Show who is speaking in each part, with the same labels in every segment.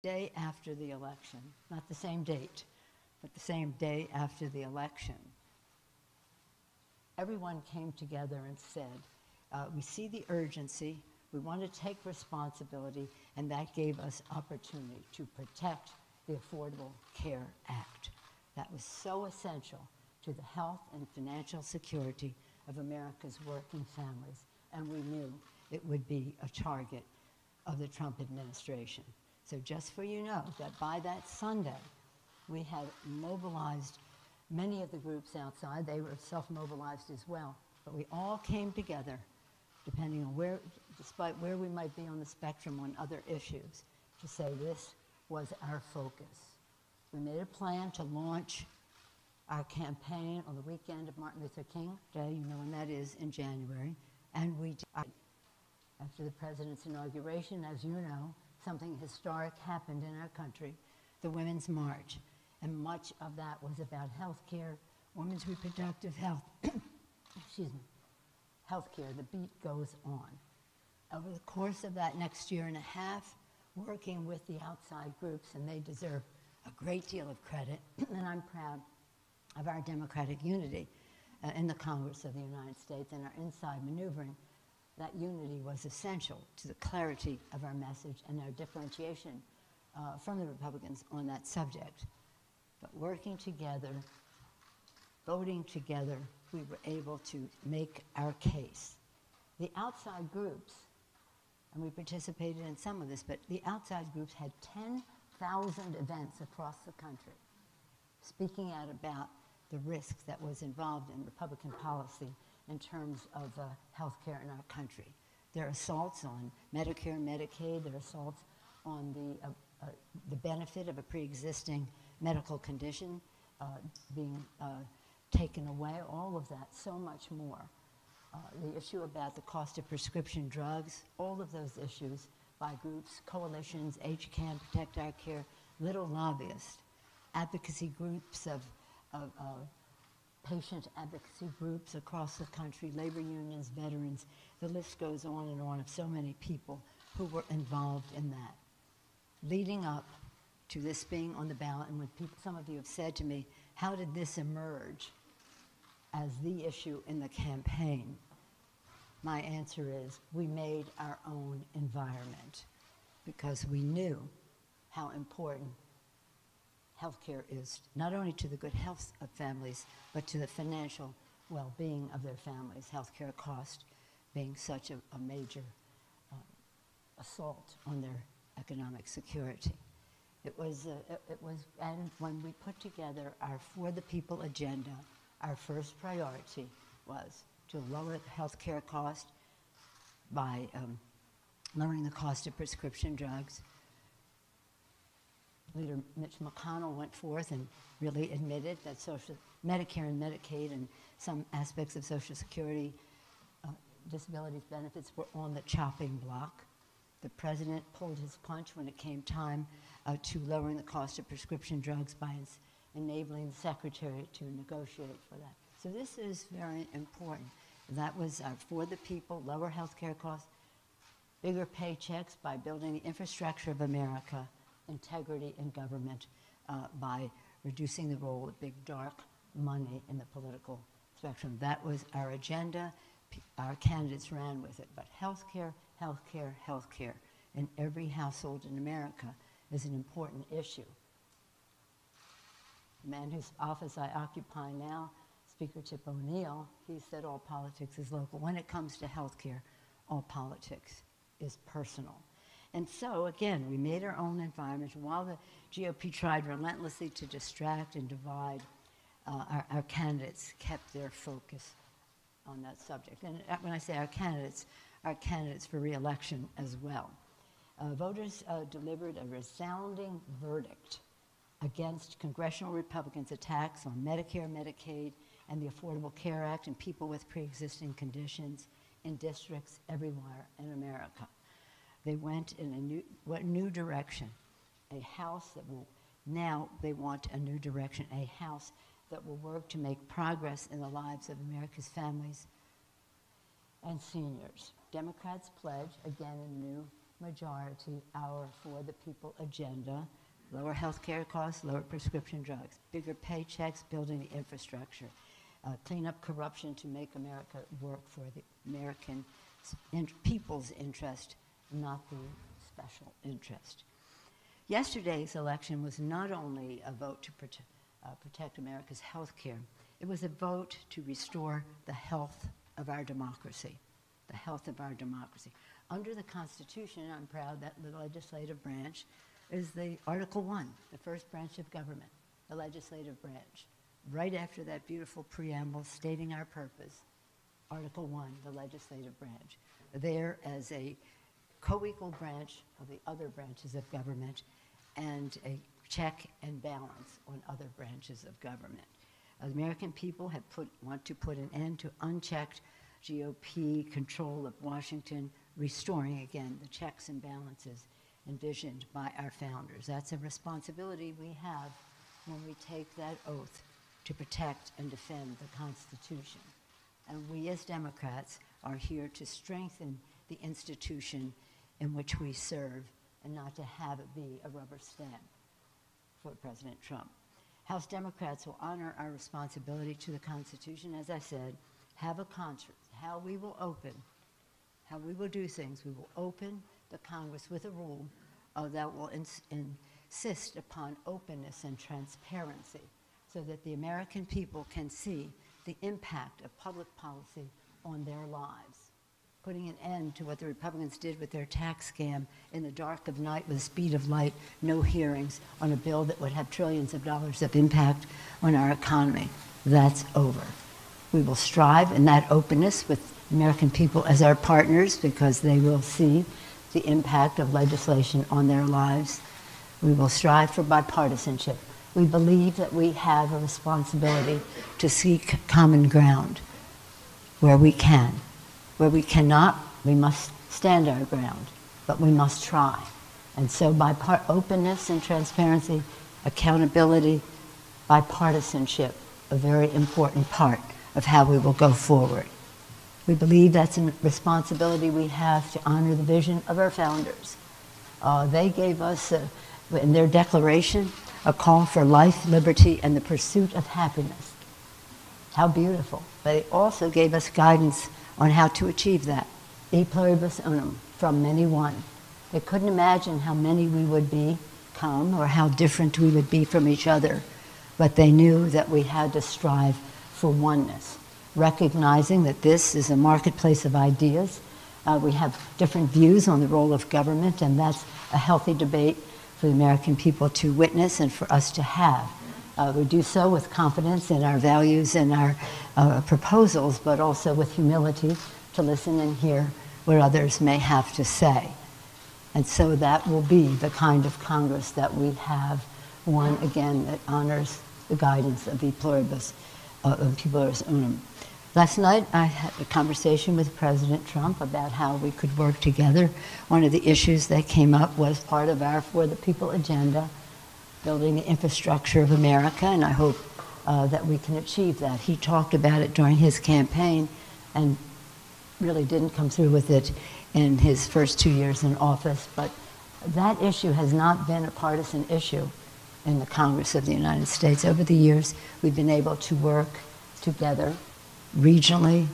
Speaker 1: day after the election, not the same date, but the same day after the election, everyone came together and said, we see the urgency, we want to take responsibility, and that gave us opportunity to protect the Affordable Care Act. That was so essential to the health and financial security of America's working families, and we knew it would be a target of the Trump administration. So just for you know, that by that Sunday, we had mobilized many of the groups outside. They were self-mobilized as well, but we all came together, depending on where, despite where we might be on the spectrum on other issues, to say this was our focus. We made a plan to launch our campaign on the weekend of Martin Luther King Day, you know when that is, in January, and we did. After the president's inauguration, as you know, something historic happened in our country, the Women's March, and much of that was about health care, women's reproductive health, excuse me, health care. The beat goes on. Over the course of that next year and a half, working with the outside groups, and they deserve a great deal of credit, and I'm proud of our democratic unity in the Congress of the United States and our inside maneuvering. That unity was essential to the clarity of our message and our differentiation from the Republicans on that subject. But working together, voting together, we were able to make our case. The outside groups, and we participated in some of this, but the outside groups had 10,000 events across the country speaking out about the risk that was involved in Republican policy in terms of health care in our country. There are assaults on Medicare and Medicaid. There are assaults on the benefit of a pre-existing medical condition being taken away, all of that, so much more. The issue about the cost of prescription drugs, all of those issues by groups, coalitions, HCAN, Protect Our Care, little lobbyists, advocacy groups of patient advocacy groups across the country, labor unions, veterans, the list goes on and on of so many people who were involved in that. Leading up to this being on the ballot, and when people, some of you have said to me, how did this emerge as the issue in the campaign? My answer is, we made our own environment because we knew how important healthcare is, not only to the good health of families, but to the financial well-being of their families, healthcare cost being such a major assault on their economic security. It was, and when we put together our For the People agenda, our first priority was to lower the healthcare cost by lowering the cost of prescription drugs. Leader Mitch McConnell went forth and really admitted that Medicare and Medicaid and some aspects of Social Security disability benefits were on the chopping block. The president pulled his punch when it came time to lowering the cost of prescription drugs by enabling the secretary to negotiate for that. So this is very important. That was For the People, lower health care costs, bigger paychecks by building the infrastructure of America, integrity in government by reducing the role of big dark money in the political spectrum. That was our agenda. Our candidates ran with it. But healthcare, healthcare, healthcare in every household in America is an important issue. The man whose office I occupy now, Speaker Tip O'Neill, he said all politics is local. When it comes to healthcare, all politics is personal. And so, again, we made our own environment. While the GOP tried relentlessly to distract and divide, our candidates kept their focus on that subject. And when I say our candidates for re-election as well. Voters delivered a resounding verdict against Congressional Republicans' attacks on Medicare, Medicaid, and the Affordable Care Act and people with pre-existing conditions in districts everywhere in America. They went in a new direction, a house that will, now they want a new direction, a house that will work to make progress in the lives of America's families and seniors. Democrats pledge, again, a new majority our For the People agenda: lower health care costs, lower prescription drugs, bigger paychecks, building the infrastructure, clean up corruption to make America work for the American people's interest, not the special interest. Yesterday's election was not only a vote to protect America's health care, it was a vote to restore the health of our democracy, the health of our democracy. Under the Constitution, I'm proud that the legislative branch is the Article 1, the first branch of government, the legislative branch. Right after that beautiful preamble stating our purpose, Article 1, the legislative branch, there as a co-equal branch of the other branches of government and a check and balance on other branches of government. The American people want to put an end to unchecked GOP control of Washington, restoring again the checks and balances envisioned by our founders. That's a responsibility we have when we take that oath to protect and defend the Constitution. And we as Democrats are here to strengthen the institution in which we serve and not to have it be a rubber stamp for President Trump. House Democrats will honor our responsibility to the Constitution, as I said, have a concert, how we will do things. We will open the Congress with a rule that will insist upon openness and transparency so that the American people can see the impact of public policy on their lives, putting an end to what the Republicans did with their tax scam in the dark of night with the speed of light, no hearings on a bill that would have trillions of dollars of impact on our economy. That's over. We will strive in that openness with American people as our partners because they will see the impact of legislation on their lives. We will strive for bipartisanship. We believe that we have a responsibility to seek common ground where we can. Where we cannot, we must stand our ground, but we must try. And so openness and transparency, accountability, bipartisanship, a very important part of how we will go forward. We believe that's a responsibility we have to honor the vision of our founders. They gave us, in their declaration, a call for life, liberty, and the pursuit of happiness. How beautiful. But they also gave us guidance on how to achieve that. E pluribus unum, from many one. They couldn't imagine how many we would become or how different we would be from each other, but they knew that we had to strive for oneness, recognizing that this is a marketplace of ideas. We have different views on the role of government, and that's a healthy debate for the American people to witness and for us to have. We do so with confidence in our values and our proposals, but also with humility to listen and hear what others may have to say. And so that will be the kind of Congress that we have, one, again, that honors the guidance of E pluribus unum. Last night, I had a conversation with President Trump about how we could work together. One of the issues that came up was part of our For the People agenda, building the infrastructure of America, and I hope that we can achieve that. He talked about it during his campaign and really didn't come through with it in his first 2 years in office, but that issue has not been a partisan issue in the Congress of the United States. Over the years, we've been able to work together regionally,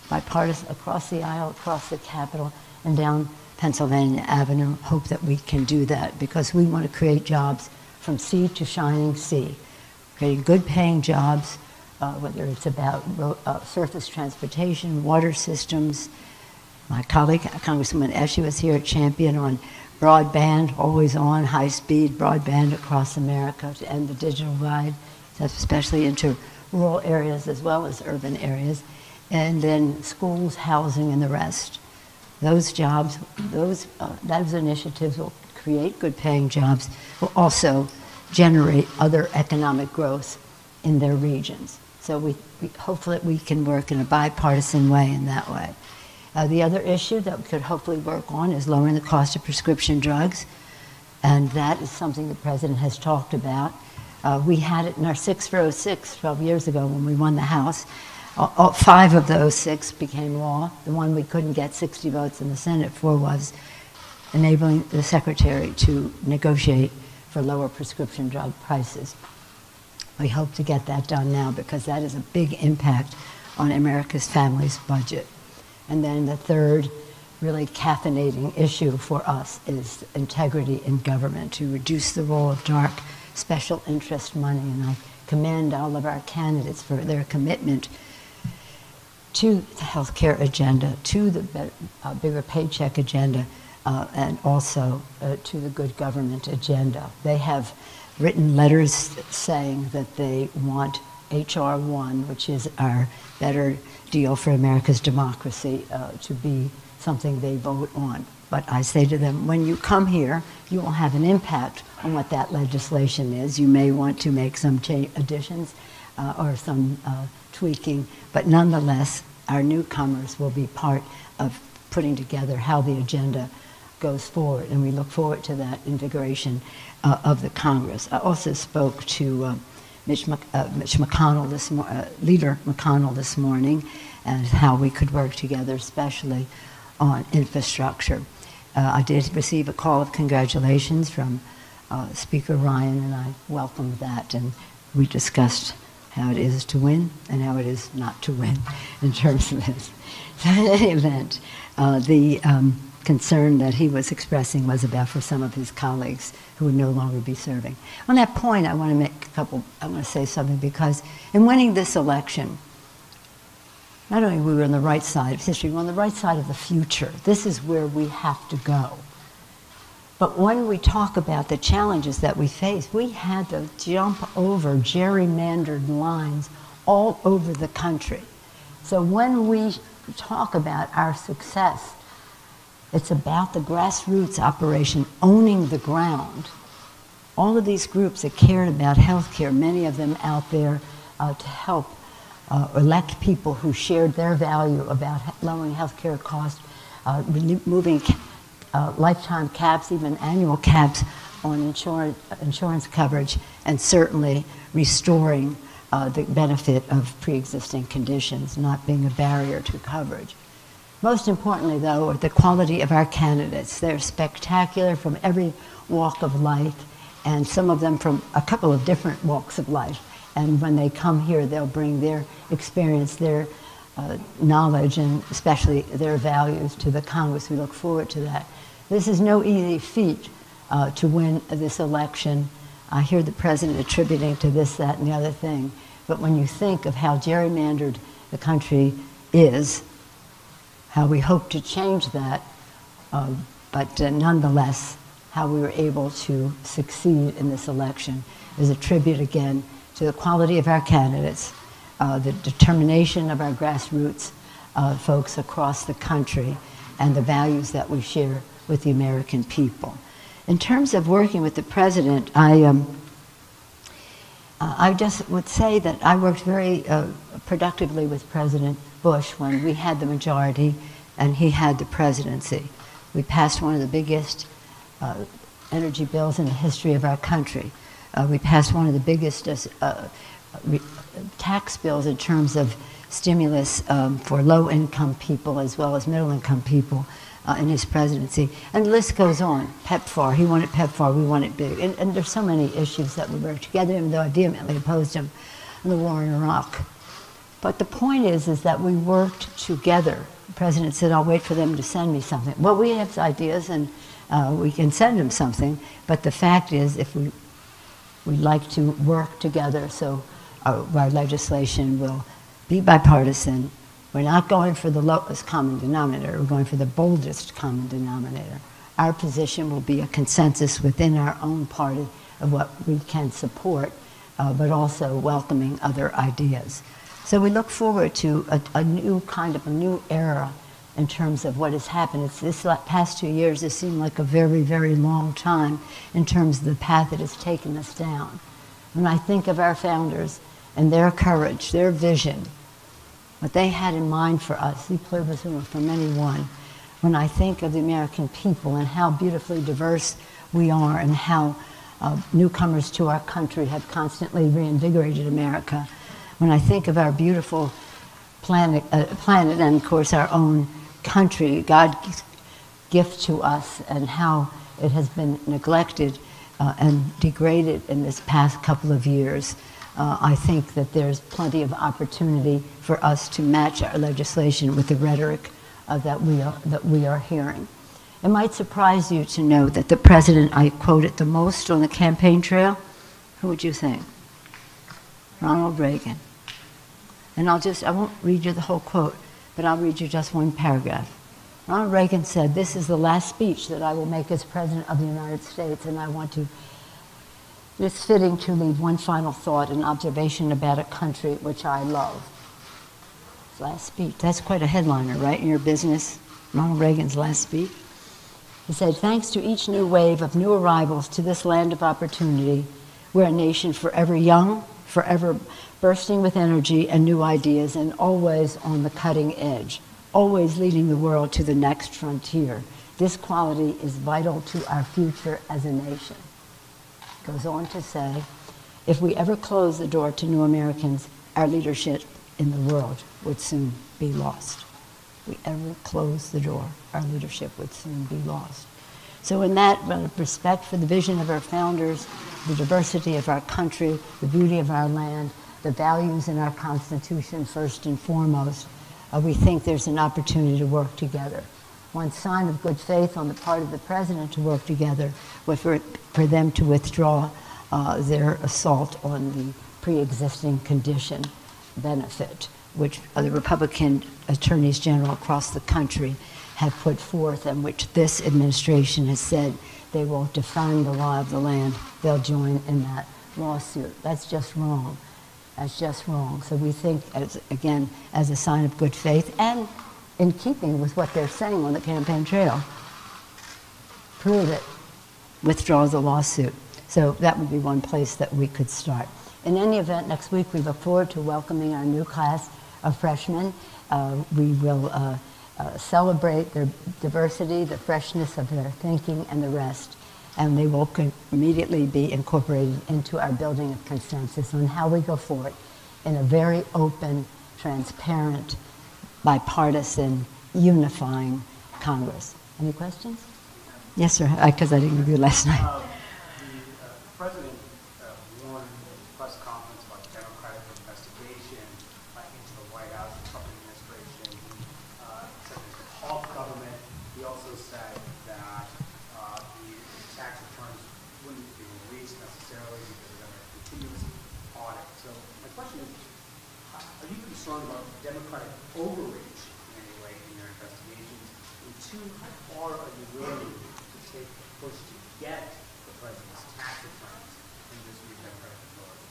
Speaker 1: bipartisan, across the aisle, across the Capitol, and down Pennsylvania Avenue. Hope that we can do that because we want to create jobs from sea to shining sea, creating good paying jobs, whether it's about surface transportation, water systems. My colleague, Congresswoman Eshe, was here at Champion on broadband, always on, high-speed broadband across America to end the digital divide, especially into rural areas as well as urban areas, and then schools, housing, and the rest. Those jobs, those initiatives will create good-paying jobs, will also generate other economic growth in their regions. So we hopefully we can work in a bipartisan way in that way. The other issue that we could hopefully work on is lowering the cost of prescription drugs, and that is something the President has talked about. We had it in our 6 for 06 12 years ago when we won the House. 5 of those 6 became law. The one we couldn't get 60 votes in the Senate for was enabling the Secretary to negotiate for lower prescription drug prices. We hope to get that done now because that is a big impact on America's family's budget. And then the third really caffeinating issue for us is integrity in government, to reduce the role of dark special interest money. And I commend all of our candidates for their commitment to the healthcare agenda, to the bigger paycheck agenda, and also to the good government agenda. They have written letters saying that they want H.R. 1, which is our better deal for America's democracy, to be something they vote on. But I say to them, when you come here, you will have an impact on what that legislation is. You may want to make some additions or some tweaking, but nonetheless, our newcomers will be part of putting together how the agenda goes forward, and we look forward to that invigoration of the Congress. I also spoke to Leader McConnell this morning, and how we could work together, especially on infrastructure. I did receive a call of congratulations from Speaker Ryan, and I welcomed that, and we discussed how it is to win and how it is not to win in terms of this. So in any event, the concern that he was expressing was about for some of his colleagues who would no longer be serving. On that point, I want to say something, because in winning this election, not only were we on the right side of history, we're on the right side of the future. This is where we have to go. But when we talk about the challenges that we face, we had to jump over gerrymandered lines all over the country. So when we talk about our success, it's about the grassroots operation, owning the ground. All of these groups that cared about healthcare, many of them out there to help elect people who shared their value about lowering healthcare costs, removing lifetime caps, even annual caps on insurance coverage, and certainly restoring the benefit of pre-existing conditions not being a barrier to coverage. Most importantly, though, are the quality of our candidates. They're spectacular from every walk of life, and some of them from a couple of different walks of life. And when they come here, they'll bring their experience, their knowledge, and especially their values to the Congress. We look forward to that. This is no easy feat to win this election. I hear the president attributing to this, that, and the other thing. But when you think of how gerrymandered the country is, how we hope to change that, but nonetheless, how we were able to succeed in this election is a tribute again to the quality of our candidates, the determination of our grassroots folks across the country, and the values that we share with the American people. In terms of working with the president, I just would say that I worked very productively with President Bush when we had the majority and he had the presidency. We passed one of the biggest energy bills in the history of our country. We passed one of the biggest tax bills in terms of stimulus for low-income people as well as middle-income people in his presidency. And the list goes on. PEPFAR, he wanted PEPFAR, we want it big. And there's so many issues that we work together, even though I vehemently opposed him in the war in Iraq. But the point is that we worked together. The president said, I'll wait for them to send me something. Well, we have ideas and we can send them something, but the fact is if we like to work together so our legislation will be bipartisan. We're not going for the lowest common denominator, we're going for the boldest common denominator. Our position will be a consensus within our own party of what we can support, but also welcoming other ideas. So we look forward to a new era in terms of what has happened. It's this past 2 years, it seemed like a very, very long time in terms of the path it has taken us down. When I think of our founders and their courage, their vision, what they had in mind for us, the pluribus unum, for many one, when I think of the American people and how beautifully diverse we are and how newcomers to our country have constantly reinvigorated America, when I think of our beautiful planet and, of course, our own country, God gift to us and how it has been neglected and degraded in this past couple of years, I think that there's plenty of opportunity for us to match our legislation with the rhetoric that we are hearing. It might surprise you to know that the president I quoted the most on the campaign trail, who would you think? Ronald Reagan. And I won't read you the whole quote, but I'll read you just one paragraph. Ronald Reagan said, "This is the last speech that I will make as President of the United States, and it's fitting to leave one final thought, an observation about a country which I love." His last speech. That's quite a headliner, right, in your business? Ronald Reagan's last speech. He said, "Thanks to each new wave of new arrivals to this land of opportunity, we're a nation forever young, forever bursting with energy and new ideas, and always on the cutting edge, always leading the world to the next frontier. This quality is vital to our future as a nation." Goes on to say, "If we ever close the door to new Americans, our leadership in the world would soon be lost." If we ever close the door, our leadership would soon be lost. So in that respect for the vision of our founders, the diversity of our country, the beauty of our land, the values in our Constitution first and foremost, we think there's an opportunity to work together. One sign of good faith on the part of the president to work together was for them to withdraw their assault on the pre-existing condition benefit, which the Republican attorneys general across the country have put forth, and which this administration has said they will defend the law of the land. They'll join in that lawsuit. That's just wrong. That's just wrong. So we think, again, as a sign of good faith and in keeping with what they're saying on the campaign trail, prove it, withdraw the lawsuit. So that would be one place that we could start. In any event, next week we look forward to welcoming our new class of freshmen. We will celebrate their diversity, the freshness of their thinking, and the rest. And they will immediately be incorporated into our building of consensus on how we go forward in a very open, transparent, bipartisan, unifying Congress. Any questions? Yes, sir, because I didn't give you last night.
Speaker 2: The president warned in his press conference about Democratic investigation into the White House and Trump administration. He said there's a halt government. He also said that the tax returns wouldn't be released necessarily because of a continuous audit. So my question is, are you concerned about Democratic overreach in any way in your investigations? And two, how far are you willing to take the push to get the president's tax returns in this new Democratic authority?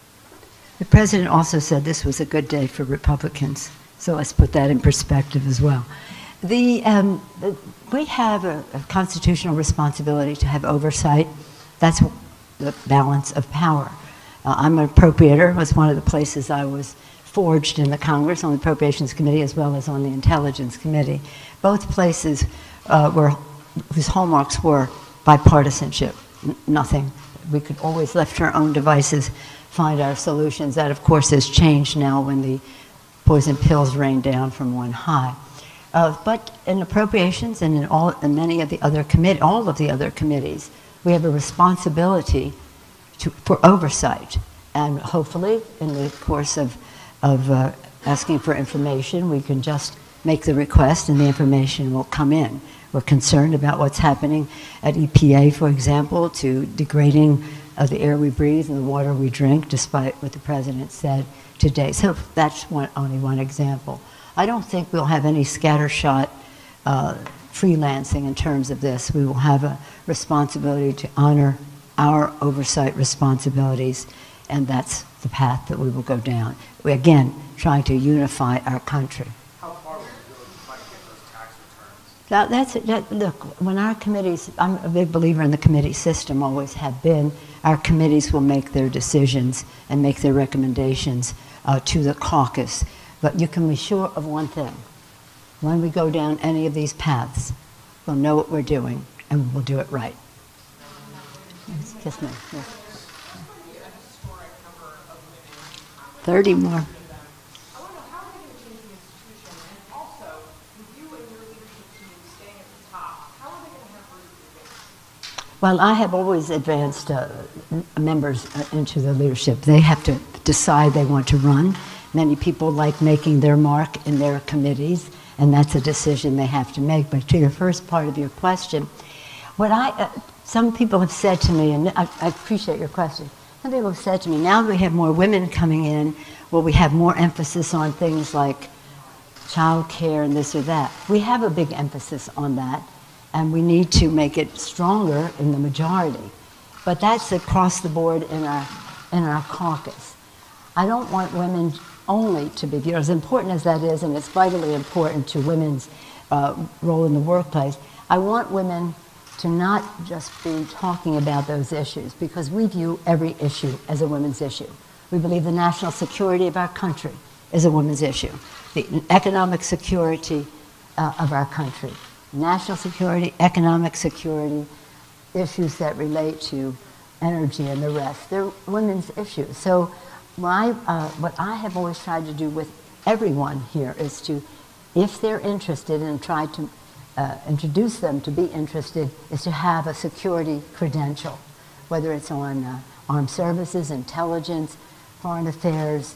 Speaker 1: The president also said this was a good day for Republicans. So let's put that in perspective as well. We have a constitutional responsibility to have oversight. That's the balance of power. I'm an appropriator. It was one of the places I was forged in the Congress, on the Appropriations Committee as well as on the Intelligence Committee. Both places whose hallmarks were bipartisanship, nothing. We could always, left to our own devices, find our solutions. That, of course, has changed now when the poison pills rain down from on high. But in appropriations and in many of the other all of the other committees, we have a responsibility for oversight. And hopefully, in the course of asking for information, we can just make the request and the information will come in. We're concerned about what's happening at EPA, for example, to degrading of the air we breathe and the water we drink, despite what the president said today. So that's only one example. I don't think we'll have any scattershot freelancing in terms of this. We will have a responsibility to honor our oversight responsibilities, and that's the path that we will go down. We, again, trying to unify our country.
Speaker 2: How far will you go to try to get those tax returns?
Speaker 1: Look, when our committees, I'm a big believer in the committee system, always have been, our committees will make their decisions and make their recommendations to the caucus. But you can be sure of one thing. When we go down any of these paths, we'll know what we're doing and we'll do it right. Yes, ma'am. Yes. 30 more.
Speaker 3: And also, with you and your leadership team staying at the top, how are they
Speaker 1: Well, I have always advanced members into the leadership. They have to decide they want to run. Many people like making their mark in their committees, and that's a decision they have to make. But to your first part of your question, some people have said to me, and I appreciate your question, some people have said to me, now that we have more women coming in, will we have more emphasis on things like child care and this or that? We have a big emphasis on that, and we need to make it stronger in the majority. But that's across the board in our caucus. I don't want women only to be, as important as that is, and it's vitally important to women's role in the workplace, I want women to not just be talking about those issues, because we view every issue as a women's issue. We believe the national security of our country is a women's issue. The economic security of our country. National security, economic security, issues that relate to energy and the rest. They're women's issues. So what I have always tried to do with everyone here is to, if they're interested, and try to introduce them to be interested, is to have a security credential, whether it's on armed services, intelligence, foreign affairs,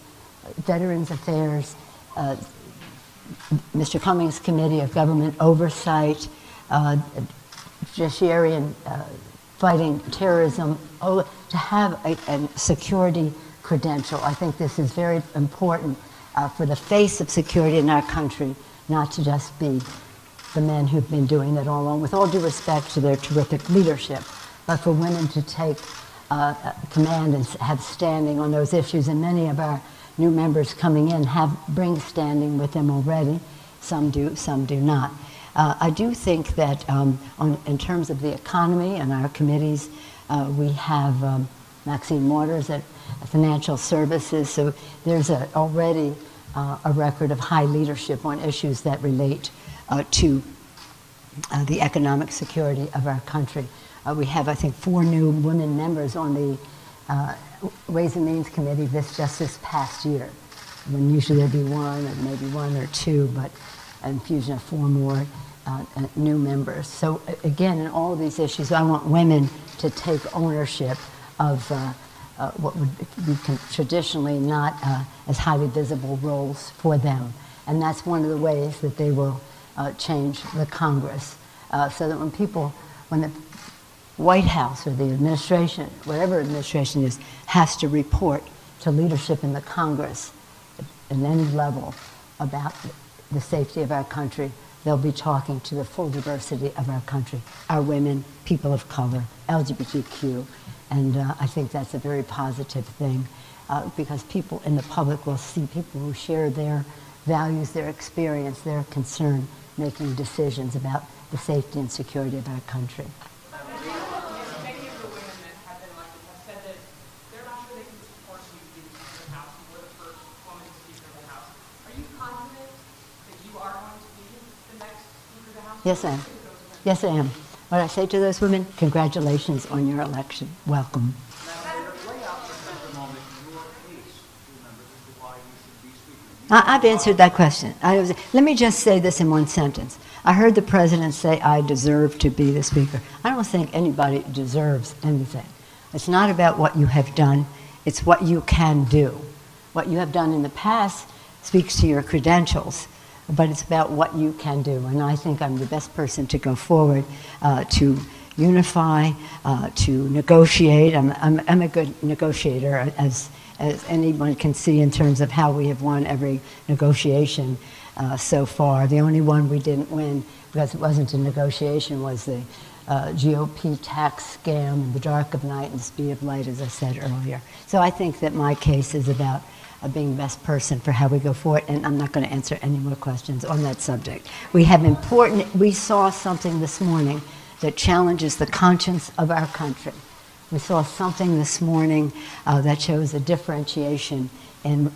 Speaker 1: veterans affairs, Mr. Cummings' Committee of Government Oversight, judiciary and fighting terrorism, to have a security credential. I think this is very important for the face of security in our country, not to just be the men who've been doing it all along, with all due respect to their terrific leadership, but for women to take command and have standing on those issues. And many of our new members coming in bring standing with them already. Some do, some do not. I do think that in terms of the economy and our committees, we have Maxine Waters at Financial Services, so there's already a record of high leadership on issues that relate to the economic security of our country. We have, I think, 4 new women members on the Ways and Means Committee just this past year, when usually there'd be 1 or maybe 1 or 2, but an infusion of 4 more new members. So again, in all of these issues, I want women to take ownership of what would be traditionally not as highly visible roles for them. And that's one of the ways that they will change the Congress, so that when the White House or the administration, whatever administration is, has to report to leadership in the Congress at any level about the safety of our country, they'll be talking to the full diversity of our country, our women, people of color, LGBTQ, and I think that's a very positive thing, because people in the public will see people who share their values, their experience, their concern, making decisions about the safety and security of our country.
Speaker 3: Many of the women that have been elected have said that they're not sure they can support you being Speaker of the House. You were the first woman Speaker of the House. Are you confident that you are going to be the next Speaker of the House?
Speaker 1: Yes, I am. Yes, I am. What I say to those women, congratulations on your election. Welcome. I've answered that question. Let me just say this in one sentence. I heard the president say, I deserve to be the speaker. I don't think anybody deserves anything. It's not about what you have done, it's what you can do. What you have done in the past speaks to your credentials, but it's about what you can do. And I think I'm the best person to go forward to unify, to negotiate. I'm a good negotiator, as anyone can see in terms of how we have won every negotiation so far. The only one we didn't win, because it wasn't a negotiation, was the GOP tax scam in the dark of night and the speed of light, as I said earlier. So I think that my case is about being the best person for how we go forward, and I'm not going to answer any more questions on that subject. We saw something this morning that challenges the conscience of our country. We saw something this morning that shows a differentiation in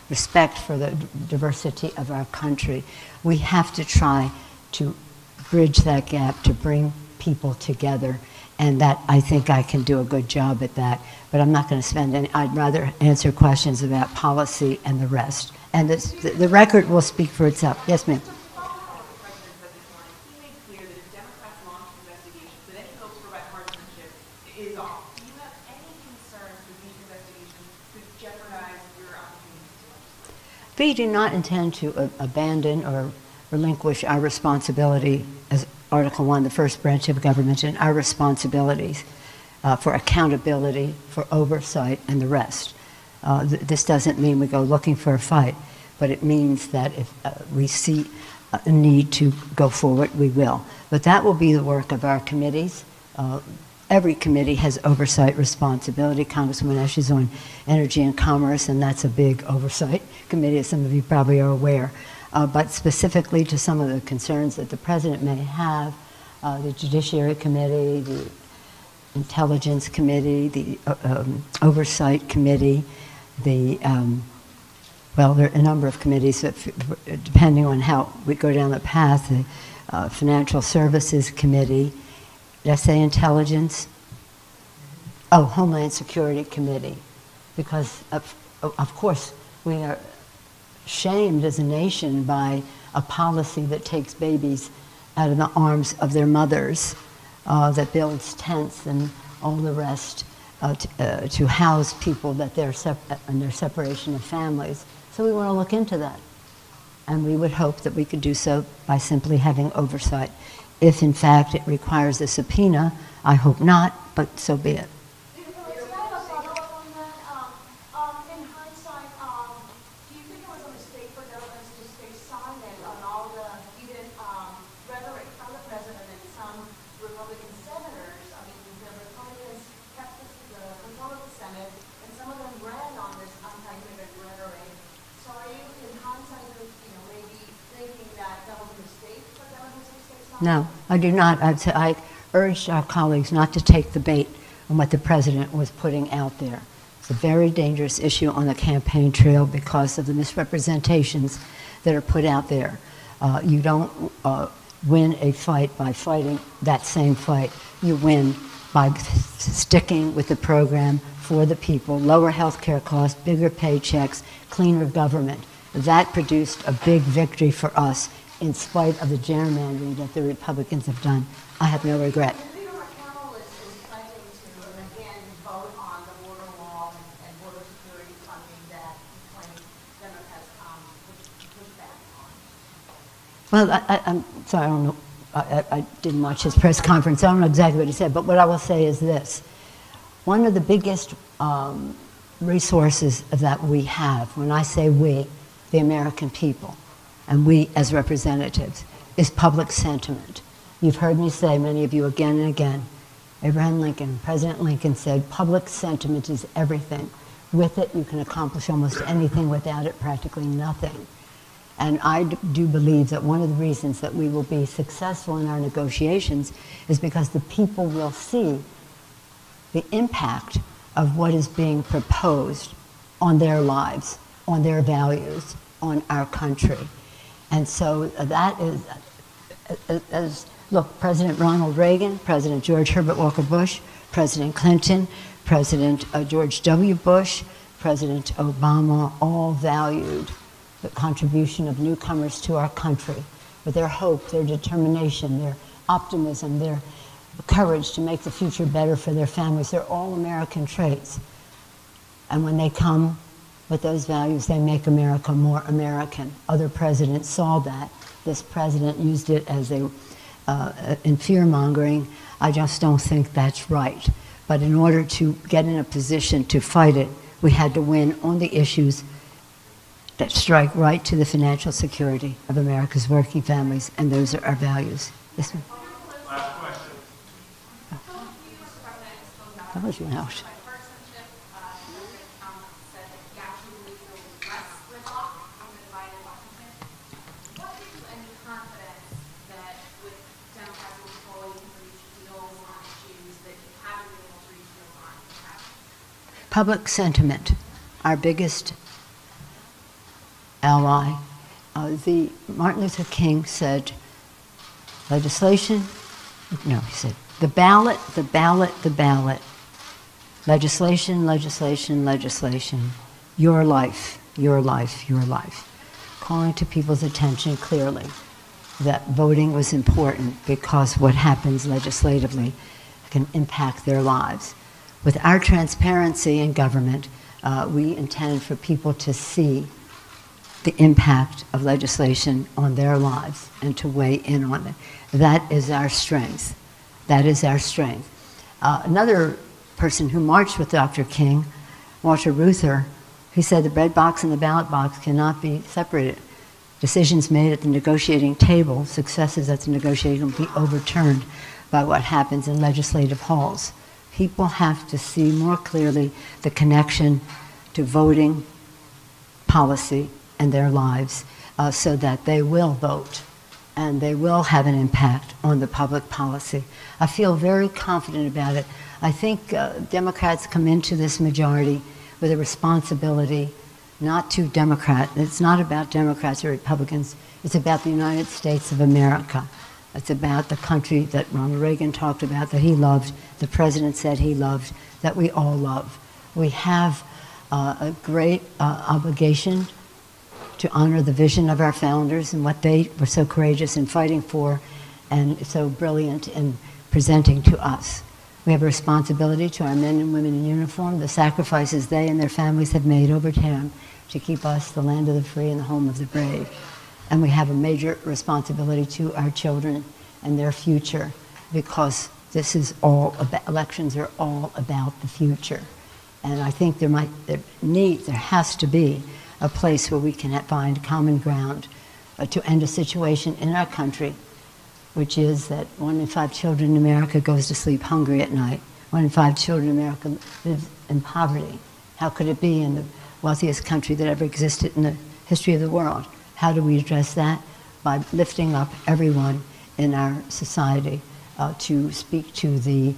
Speaker 1: respect for the diversity of our country. We have to try to bridge that gap, to bring people together, and that I think I can do a good job at that. But I'm not going to spend any, I'd rather answer questions about policy and the rest. And the record will speak for itself. Yes, ma'am. We do not intend to abandon or relinquish our responsibility as Article 1, the first branch of government, and our responsibilities for accountability, for oversight, and the rest. This doesn't mean we go looking for a fight, but it means that if we see a need to go forward, we will. But that will be the work of our committees. Every committee has oversight responsibility. Congresswoman Esch is on Energy and Commerce, and that's a big oversight committee, as some of you probably are aware. But specifically to some of the concerns that the President may have, the Judiciary Committee, the Intelligence Committee, the Oversight Committee, well, there are a number of committees that, depending on how we go down the path, the Financial Services Committee, did I say Intelligence? Oh, Homeland Security Committee, because of course we are shamed as a nation by a policy that takes babies out of the arms of their mothers, that builds tents and all the rest to house people that they're in their separation of families. So we want to look into that. And we would hope that we could do so by simply having oversight. If in fact it requires a subpoena, I hope not, but so be it. No, I do not. I urged our colleagues not to take the bait on what the President was putting out there. It's a very dangerous issue on the campaign trail because of the misrepresentations that are put out there. You don't win a fight by fighting that same fight. You win by sticking with the program for the people, lower health care costs, bigger paychecks, cleaner government. That produced a big victory for us in spite of the gerrymandering that the Republicans have done. I have no regret.
Speaker 4: Leader McConnell is pledging to, again, vote on the border wall and border security funding that he claims Democrats pushed back on.
Speaker 1: Well, I'm sorry, I don't know. I didn't watch his press conference. I don't know exactly what he said, but what I will say is this. One of the biggest resources that we have, when I say we, the American people, and we as representatives, is public sentiment. You've heard me say, many of you again and again, Abraham Lincoln, President Lincoln said, public sentiment is everything. With it, you can accomplish almost anything. Without it, practically nothing. And I do believe that one of the reasons that we will be successful in our negotiations is because the people will see the impact of what is being proposed on their lives, on their values, on our country. And so that is, look, President Ronald Reagan, President George Herbert Walker Bush, President Clinton, President George W. Bush, President Obama, all valued the contribution of newcomers to our country with their hope, their determination, their optimism, their courage to make the future better for their families. They're all American traits. And when they come with those values, they make America more American. Other presidents saw that. This president used it as in fear-mongering. I just don't think that's right. But in order to get in a position to fight it, we had to win on the issues that strike right to the financial security of America's working families, and those are our values. Yes, ma'am?
Speaker 2: Last question.
Speaker 1: That was you out. Public sentiment, our biggest ally. Martin Luther King said, legislation, no, he said, the ballot, the ballot, the ballot. Legislation, legislation, legislation. Your life, your life, your life. Calling to people's attention clearly that voting was important because what happens legislatively can impact their lives. With our transparency in government, we intend for people to see the impact of legislation on their lives and to weigh in on it. That is our strength. That is our strength. Another person who marched with Dr. King, Walter Reuther, he said the bread box and the ballot box cannot be separated. Decisions made at the negotiating table, successes at the negotiating will be overturned by what happens in legislative halls. People have to see more clearly the connection to voting, policy, and their lives so that they will vote and they will have an impact on the public policy. I feel very confident about it. I think Democrats come into this majority with a responsibility not to Democrat. It's not about Democrats or Republicans. It's about the United States of America. It's about the country that Ronald Reagan talked about, that he loved, the president said he loved, that we all love. We have a great obligation to honor the vision of our founders and what they were so courageous in fighting for and so brilliant in presenting to us. We have a responsibility to our men and women in uniform, the sacrifices they and their families have made over time to keep us the land of the free and the home of the brave. And we have a major responsibility to our children and their future, because this is all about, elections are all about the future. And I think there has to be a place where we can find common ground to end a situation in our country, which is that 1 in 5 children in America goes to sleep hungry at night. 1 in 5 children in America live in poverty. How could it be in the wealthiest country that ever existed in the history of the world? How do we address that? By lifting up everyone in our society to speak to the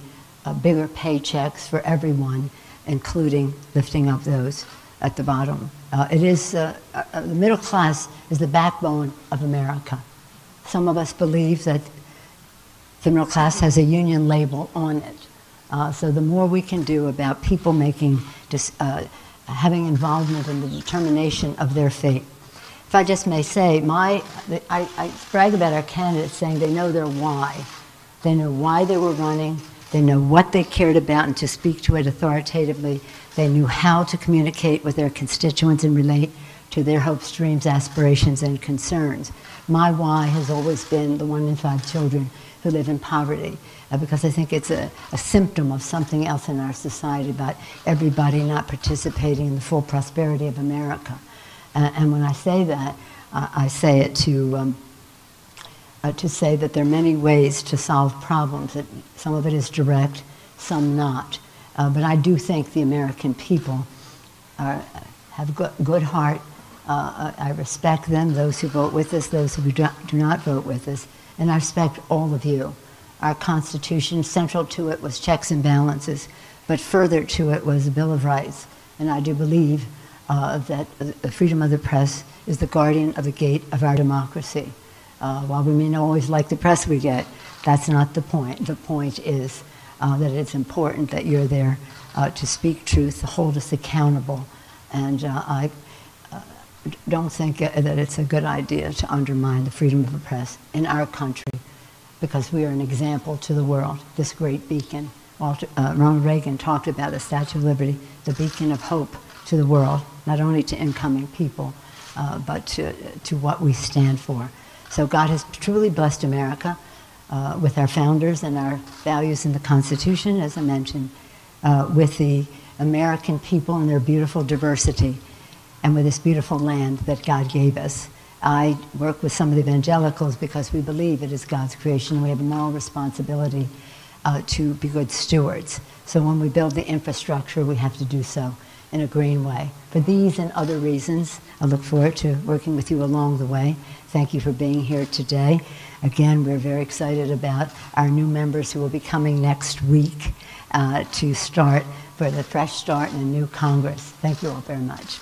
Speaker 1: bigger paychecks for everyone, including lifting up those at the bottom. The middle class is the backbone of America. Some of us believe that the middle class has a union label on it. So the more we can do about people having involvement in the determination of their fate. If I just may say, I brag about our candidates saying they know their why. They know why they were running. They know what they cared about and to speak to it authoritatively. They knew how to communicate with their constituents and relate to their hopes, dreams, aspirations, and concerns. My why has always been the 1 in 5 children who live in poverty, because I think it's a symptom of something else in our society about everybody not participating in the full prosperity of America. And when I say that, I say it to say that there are many ways to solve problems. That some of it is direct, some not. But I do think the American people have good heart. I respect them, those who vote with us, those who do not vote with us, and I respect all of you. Our Constitution, central to it was checks and balances, but further to it was the Bill of Rights. And I do believe that the freedom of the press is the guardian of the gate of our democracy. While we may not always like the press we get, that's not the point. The point is that it's important that you're there to speak truth, to hold us accountable. And I don't think that it's a good idea to undermine the freedom of the press in our country, because we are an example to the world, this great beacon. Ronald Reagan talked about the Statue of Liberty, the beacon of hope to the world, not only to incoming people, but to what we stand for. So God has truly blessed America with our founders and our values in the Constitution, as I mentioned, with the American people and their beautiful diversity, and with this beautiful land that God gave us. I work with some of the evangelicals because we believe it is God's creation, and we have a moral responsibility to be good stewards. So when we build the infrastructure, we have to do so in a green way. For these and other reasons, I look forward to working with you along the way. Thank you for being here today. Again, we're very excited about our new members who will be coming next week to start for the fresh start in a new Congress. Thank you all very much.